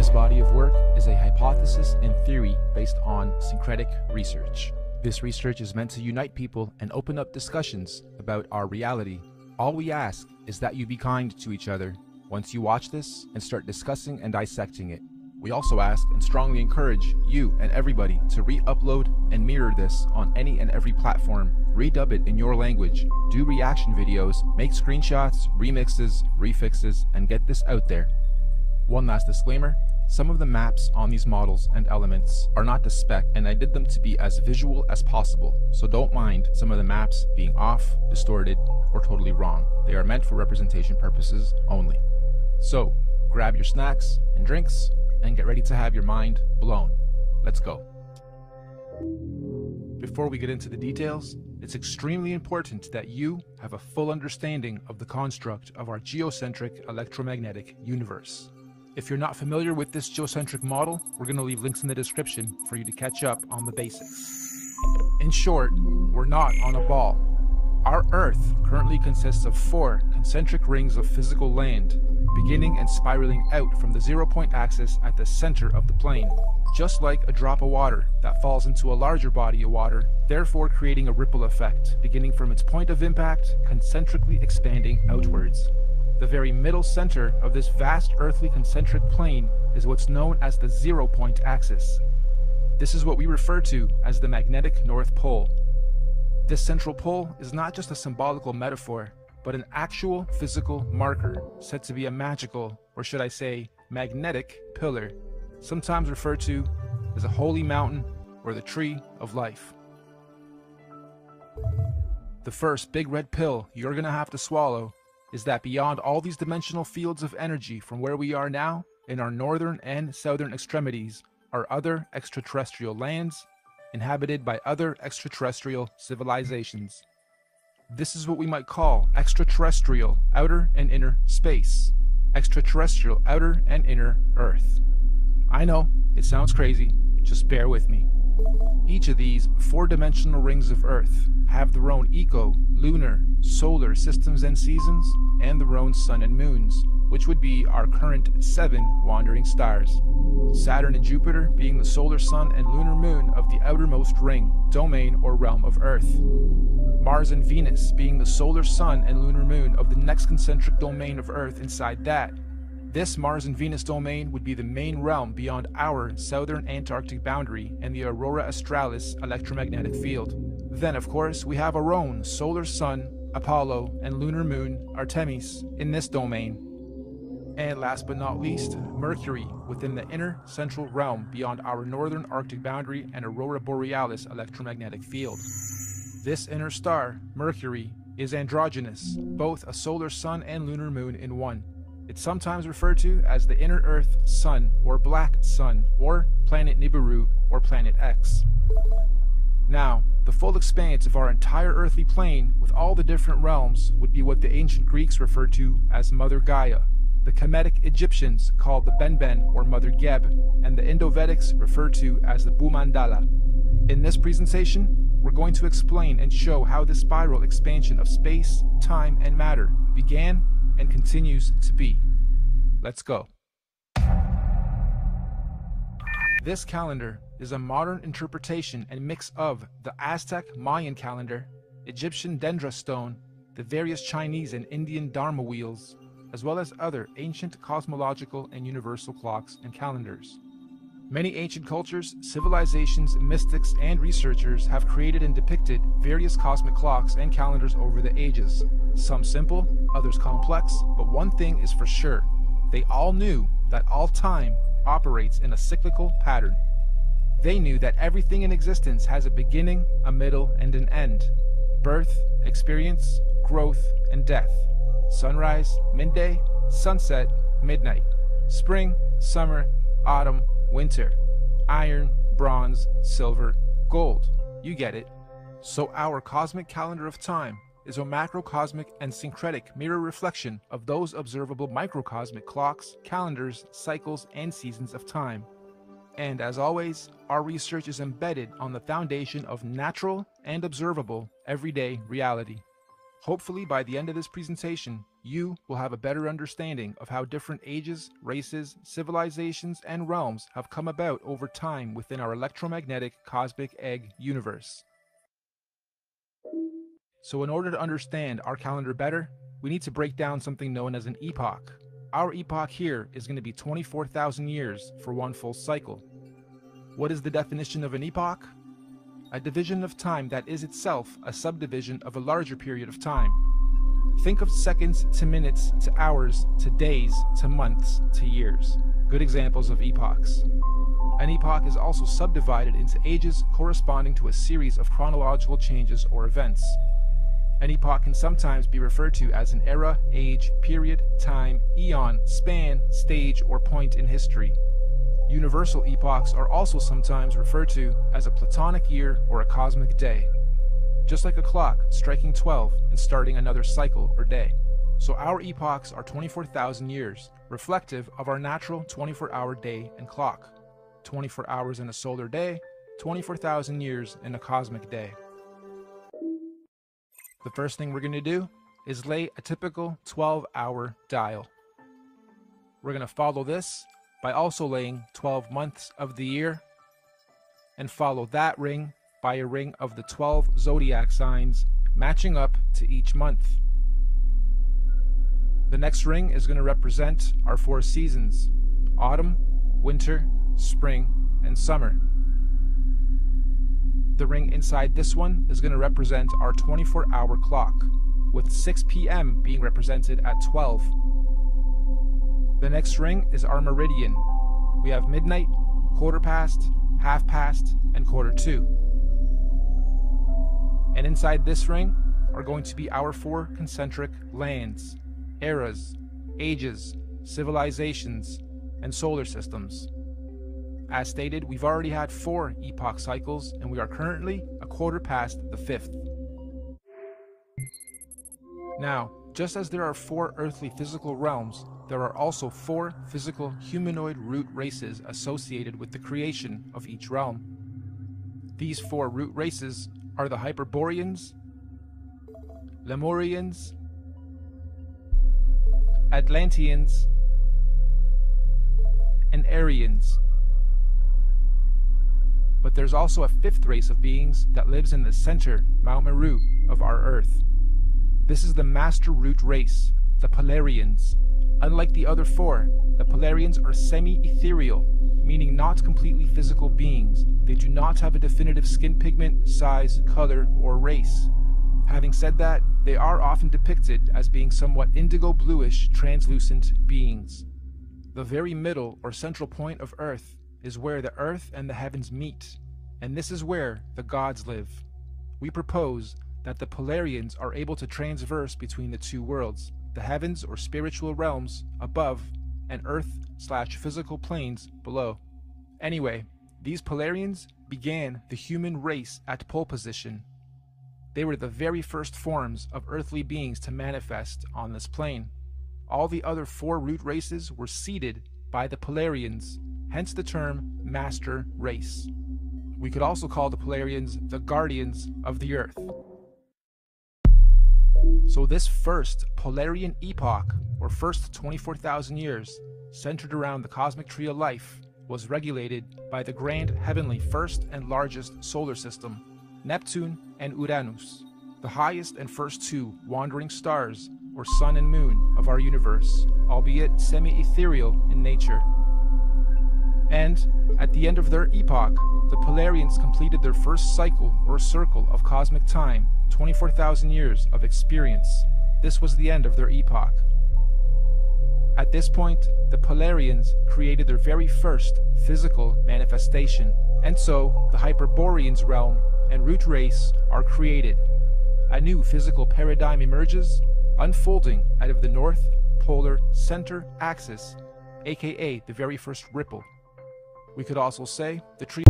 This body of work is a hypothesis and theory based on syncretic research. This research is meant to unite people and open up discussions about our reality. All we ask is that you be kind to each other once you watch this and start discussing and dissecting it. We also ask and strongly encourage you and everybody to re-upload and mirror this on any and every platform. Redub it in your language, do reaction videos, make screenshots, remixes, refixes, and get this out there. One last disclaimer, some of the maps on these models and elements are not to spec, and I did them to be as visual as possible, so don't mind some of the maps being off, distorted, or totally wrong. They are meant for representation purposes only. So, grab your snacks and drinks, and get ready to have your mind blown. Let's go. Before we get into the details, it's extremely important that you have a full understanding of the construct of our geocentric electromagnetic universe. If you're not familiar with this geocentric model, we're going to leave links in the description for you to catch up on the basics. In short, we're not on a ball. Our Earth currently consists of 4 concentric rings of physical land, beginning and spiraling out from the 0-point axis at the center of the plane, just like a drop of water that falls into a larger body of water, therefore creating a ripple effect, beginning from its point of impact, concentrically expanding outwards. The very middle center of this vast earthly concentric plane is what's known as the 0-point axis. This is what we refer to as the magnetic North Pole. This central pole is not just a symbolical metaphor, but an actual physical marker said to be a magical, or should I say, magnetic pillar, sometimes referred to as a holy mountain or the tree of life. The first big red pill you're gonna have to swallow is that beyond all these dimensional fields of energy from where we are now, in our northern and southern extremities, are other extraterrestrial lands inhabited by other extraterrestrial civilizations. This is what we might call extraterrestrial outer and inner space, extraterrestrial outer and inner Earth. I know, it sounds crazy, just bear with me. Each of these 4-dimensional rings of Earth have their own lunar, solar systems and seasons, and their own sun and moons, which would be our current 7 wandering stars. Saturn and Jupiter being the solar sun and lunar moon of the outermost ring, domain or realm of Earth. Mars and Venus being the solar sun and lunar moon of the next concentric domain of Earth inside that. This Mars and Venus domain would be the main realm beyond our southern Antarctic boundary and the Aurora Australis electromagnetic field. Then, of course, we have our own solar sun, Apollo, and lunar moon, Artemis, in this domain. And last but not least, Mercury within the inner central realm beyond our northern Arctic boundary and Aurora Borealis electromagnetic field. This inner star, Mercury, is androgynous, both a solar sun and lunar moon in one. It's sometimes referred to as the inner Earth Sun or Black Sun or Planet Nibiru or Planet X. Now, the full expanse of our entire earthly plane with all the different realms would be what the ancient Greeks referred to as Mother Gaia, the Kemetic Egyptians called the Benben or Mother Geb, and the Indo-Vedics referred to as the Bhumandala. In this presentation, we're going to explain and show how this spiral expansion of space, time, and matter began and continues to be. Let's go. This calendar is a modern interpretation and mix of the Aztec Mayan calendar, Egyptian Dendra stone, the various Chinese and Indian Dharma wheels, as well as other ancient cosmological and universal clocks and calendars. Many ancient cultures, civilizations, mystics, and researchers have created and depicted various cosmic clocks and calendars over the ages. Some simple, others complex, but one thing is for sure. They all knew that all time operates in a cyclical pattern. They knew that everything in existence has a beginning, a middle, and an end. Birth, experience, growth, and death. Sunrise, midday, sunset, midnight. Spring, summer, autumn, winter. Iron, bronze, silver, gold. You get it. So our cosmic calendar of time is a macrocosmic and syncretic mirror reflection of those observable microcosmic clocks, calendars, cycles, and seasons of time. And as always, our research is embedded on the foundation of natural and observable everyday reality. Hopefully, by the end of this presentation, you will have a better understanding of how different ages, races, civilizations, and realms have come about over time within our electromagnetic cosmic egg universe. So in order to understand our calendar better, we need to break down something known as an epoch. Our epoch here is going to be 24,000 years for one full cycle. What is the definition of an epoch? A division of time that is itself a subdivision of a larger period of time. Think of seconds to minutes to hours to days to months to years. Good examples of epochs. An epoch is also subdivided into ages corresponding to a series of chronological changes or events. An epoch can sometimes be referred to as an era, age, period, time, eon, span, stage, or point in history. Universal epochs are also sometimes referred to as a platonic year or a cosmic day. Just like a clock striking 12 and starting another cycle or day. So our epochs are 24,000 years, reflective of our natural 24-hour day and clock. 24 hours in a solar day, 24,000 years in a cosmic day. The first thing we're going to do is lay a typical 12-hour dial. We're going to follow this by also laying 12 months of the year, and follow that ring by a ring of the 12 zodiac signs matching up to each month. The next ring is going to represent our 4 seasons: autumn, winter, spring, and summer. The ring inside this one is going to represent our 24-hour clock, with 6 p.m. being represented at 12. The next ring is our meridian. We have midnight, quarter past, half past, and quarter to. And inside this ring are going to be our 4 concentric lands, eras, ages, civilizations, and solar systems. As stated, we've already had 4 epoch cycles, and we are currently a quarter past the 5th. Now, just as there are 4 earthly physical realms, there are also 4 physical humanoid root races associated with the creation of each realm. These 4 root races are the Hyperboreans, Lemurians, Atlanteans, and Aryans. But there's also a 5th race of beings that lives in the center, Mount Meru, of our Earth. This is the Master Root race, the Polarians. Unlike the other 4, the Polarians are semi-ethereal, meaning not completely physical beings. They do not have a definitive skin pigment, size, color, or race. Having said that, they are often depicted as being somewhat indigo-bluish, translucent beings. The very middle or central point of Earth is where the earth and the heavens meet, and this is where the gods live. We propose that the Polarians are able to transverse between the 2 worlds, the heavens or spiritual realms above, and earth/physical planes below. Anyway, these Polarians began the human race at pole position. They were the very first forms of earthly beings to manifest on this plane. All the other 4 root races were seeded by the Polarians, hence the term Master Race. We could also call the Polarians the guardians of the Earth. So this first Polarian epoch, or first 24,000 years, centered around the cosmic tree of life, was regulated by the grand heavenly first and largest solar system, Neptune and Uranus, the highest and first 2 wandering stars, or sun and moon, of our universe, albeit semi-ethereal in nature. And, at the end of their epoch, the Polarians completed their first cycle or circle of cosmic time, 24,000 years of experience. This was the end of their epoch. At this point, the Polarians created their very first physical manifestation, and so the Hyperboreans realm and root race are created. A new physical paradigm emerges, unfolding out of the North Polar Center Axis, aka the very first ripple. We could also say the tree